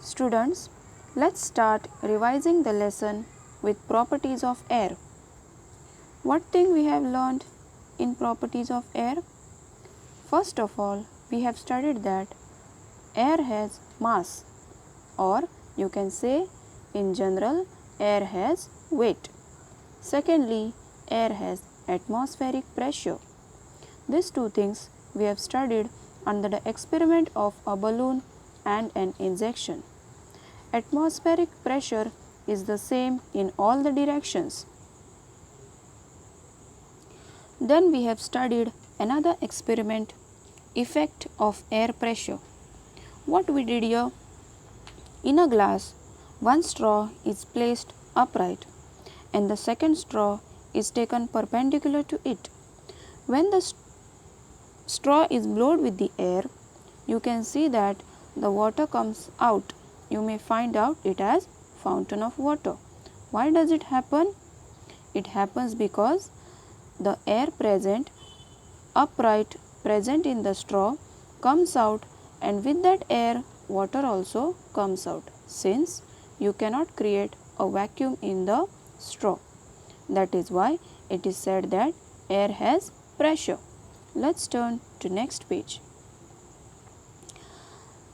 Students, let's start revising the lesson with properties of air. What thing we have learned in properties of air? First of all, we have studied that air has mass, or you can say in general air has weight. Secondly, air has atmospheric pressure. These two things we have studied under the experiment of a balloon and an injection. Atmospheric pressure is the same in all the directions. Then we have studied another experiment, effect of air pressure. What we did here? In a glass, one straw is placed upright and the second straw is taken perpendicular to it. When the straw is blown with the air, you can see that the water comes out. You may find out it as fountain of water. Why does it happen? It happens because the air upright present in the straw comes out, and with that air water also comes out, since you cannot create a vacuum in the straw. That is why it is said that air has pressure. Let's turn to next page.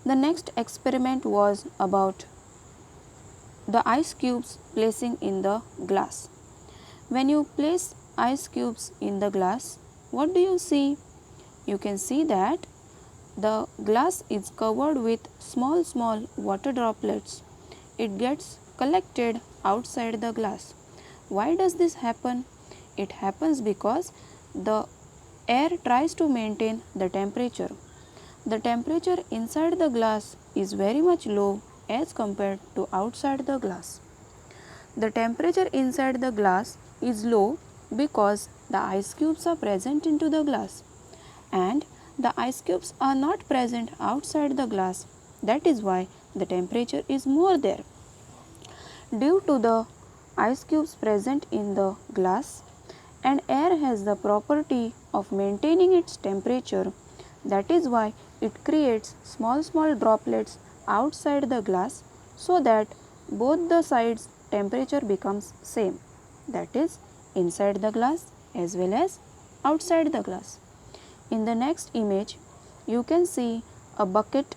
The next experiment was about the ice cubes placing in the glass. When you place ice cubes in the glass, what do you see? You can see that the glass is covered with small water droplets. It gets collected outside the glass. Why does this happen? It happens because the air tries to maintain the temperature. The temperature inside the glass is very much low as compared to outside the glass. The temperature inside the glass is low because the ice cubes are present into the glass, and the ice cubes are not present outside the glass. That is why the temperature is more there. Due to the ice cubes present in the glass, and air has the property of maintaining its temperature, that is why it creates small droplets outside the glass, so that both the sides temperature becomes same, that is inside the glass as well as outside the glass. In the next image, you can see a bucket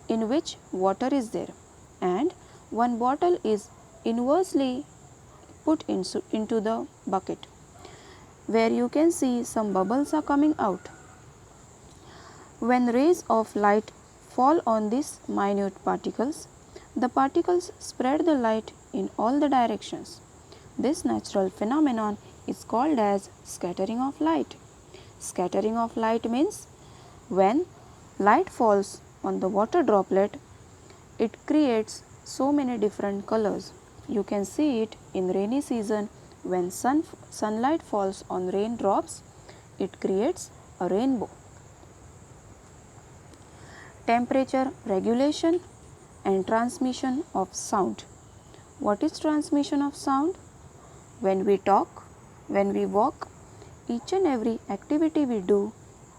in which water is there, and one bottle is inversely put into the bucket, where you can see some bubbles are coming out. When rays of light fall on these minute particles, the particles spread the light in all the directions. This natural phenomenon is called as scattering of light. Scattering of light means when light falls on the water droplet, it creates so many different colors. You can see it in rainy season when sunlight falls on raindrops, it creates a rainbow. Temperature regulation and transmission of sound. What is transmission of sound? When we talk, when we walk, each and every activity we do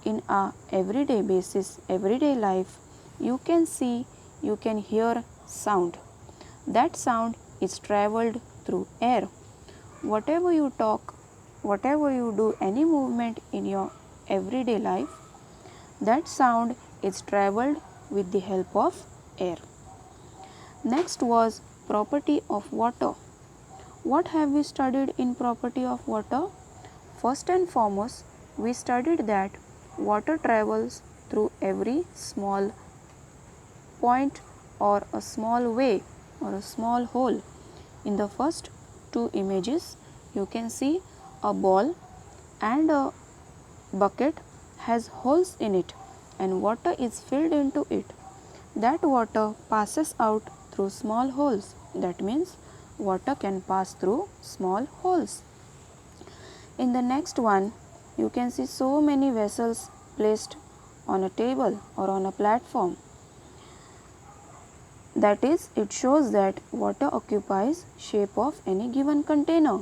in our everyday basis, everyday life, you can see, you can hear sound. That sound is travelled through air. Whatever you talk, whatever you do, any movement in your everyday life, that sound is travelled with the help of air. Next was property of water. What have we studied in property of water? First and foremost, we studied that water travels through every small point or a small way or a small hole. In the first two images, you can see a ball and a bucket has holes in it, and water is filled into it. That water passes out through small holes. That means water can pass through small holes. In the next one, you can see so many vessels placed on a table or on a platform. That is, it shows that water occupies shape of any given container.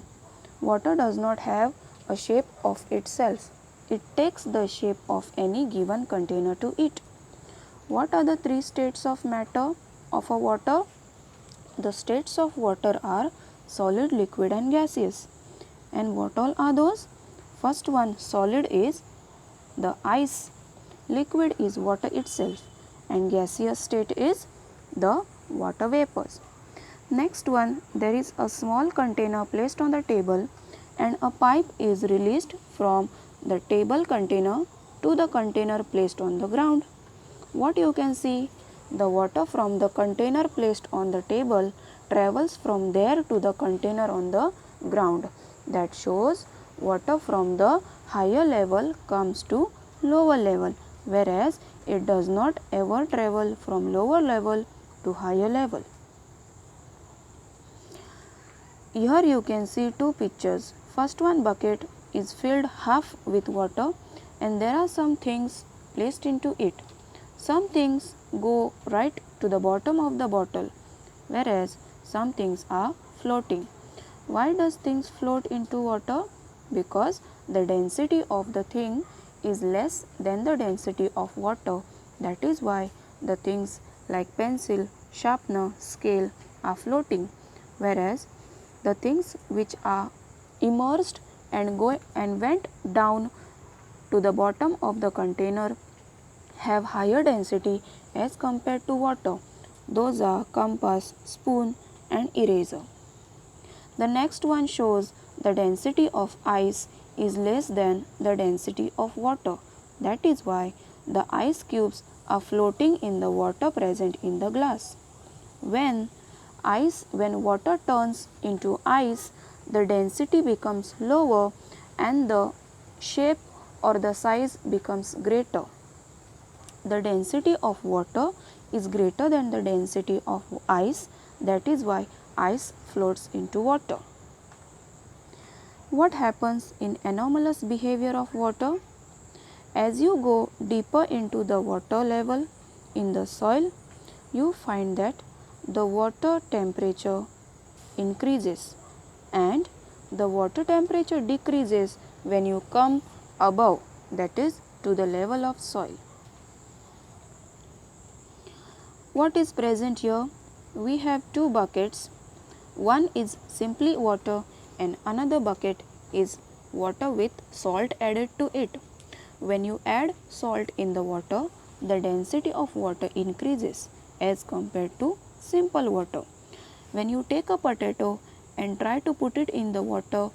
Water does not have a shape of itself. It takes the shape of any given container to it. What are the three states of matter? of a water? The states of water are solid, liquid and gaseous. And what all are those? First one, solid, is the ice. Liquid is water itself, and gaseous state is the water vapors. Next one, there is a small container placed on the table and a pipe is released from the table container to the container placed on the ground. What you can see? The water from the container placed on the table travels from there to the container on the ground. That shows water from the higher level comes to lower level, whereas it does not ever travel from lower level to higher level. Here you can see two pictures. First one, bucket is filled half with water and there are some things placed into it. Some things go right to the bottom of the bottle, whereas some things are floating. Why does things float into water? Because the density of the thing is less than the density of water. That is why the things like pencil, sharpener, scale are floating, whereas the things which are immersed and went down to the bottom of the container have higher density as compared to water. Those are compass, spoon and eraser. The next one shows the density of ice is less than the density of water. That is why the ice cubes are floating in the water present in the glass. When water turns into ice, the density becomes lower and the shape or the size becomes greater. The density of water is greater than the density of ice. That is why ice floats into water. What happens in anomalous behavior of water? As you go deeper into the water level in the soil, you find that the water temperature increases and the water temperature decreases when you come above, that is to the level of soil. What is present here? We have two buckets. One is simply water and another bucket is water with salt added to it. When you add salt in the water, the density of water increases as compared to simple water. When you take a potato and try to put it in the water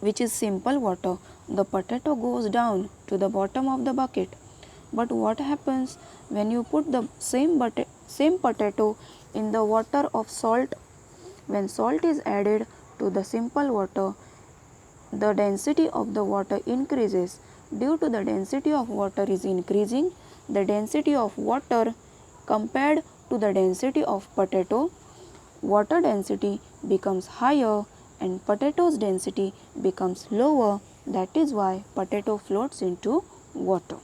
which is simple water, the potato goes down to the bottom of the bucket. But what happens when you put the same potato in the water of salt? When salt is added to the simple water, the density of the water increases. Due to the density of water is increasing, the density of water compared to the density of potato, water density becomes higher and potato's density becomes lower. That is why potato floats into water.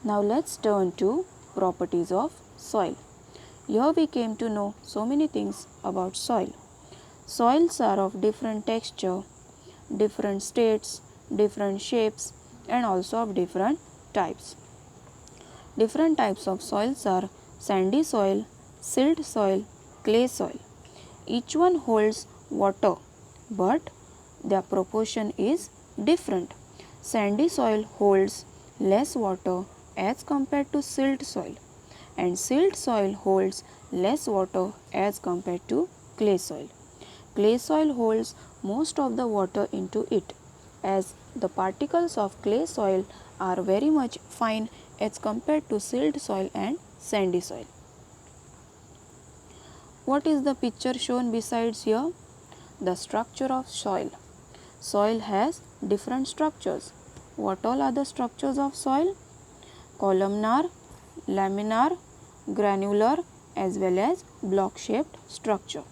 Now let's turn to properties of soil. Here we came to know so many things about soil. Soils are of different texture, different states, different shapes and also of different types. Different types of soils are sandy soil, silt soil, clay soil. Each one holds water but their proportion is different. Sandy soil holds less water as compared to silt soil and silt soil holds less water as compared to clay soil. Clay soil holds most of the water into it as the particles of clay soil are very much fine as compared to silt soil and sandy soil. What is the picture shown besides here? The structure of soil. Soil has different structures. What all are the structures of soil? Columnar, laminar, granular as well as block shaped structure.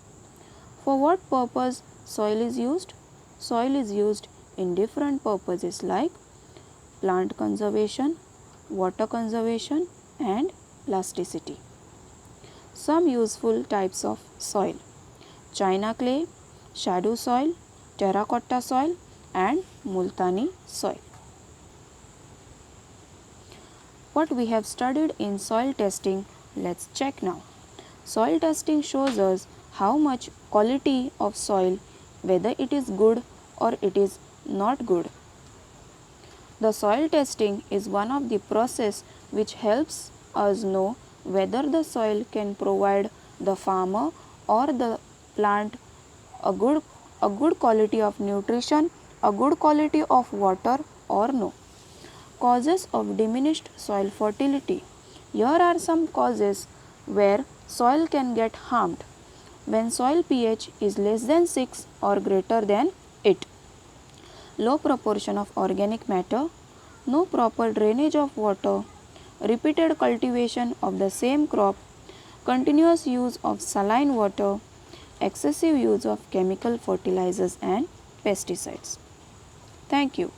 For what purpose soil is used? Soil is used in different purposes like plant conservation, water conservation and plasticity. Some useful types of soil: china clay, shadow soil, terracotta soil and multani soil. What we have studied in soil testing, let's check now. Soil testing shows us how much quality of soil, whether it is good or it is not good. The soil testing is one of the process which helps us know whether the soil can provide the farmer or the plant a good quality of nutrition, a good quality of water or no. Causes of diminished soil fertility. Here are some causes where soil can get harmed. When soil pH is less than 6 or greater than 8. Low proportion of organic matter, no proper drainage of water, repeated cultivation of the same crop, continuous use of saline water, excessive use of chemical fertilizers and pesticides. Thank you.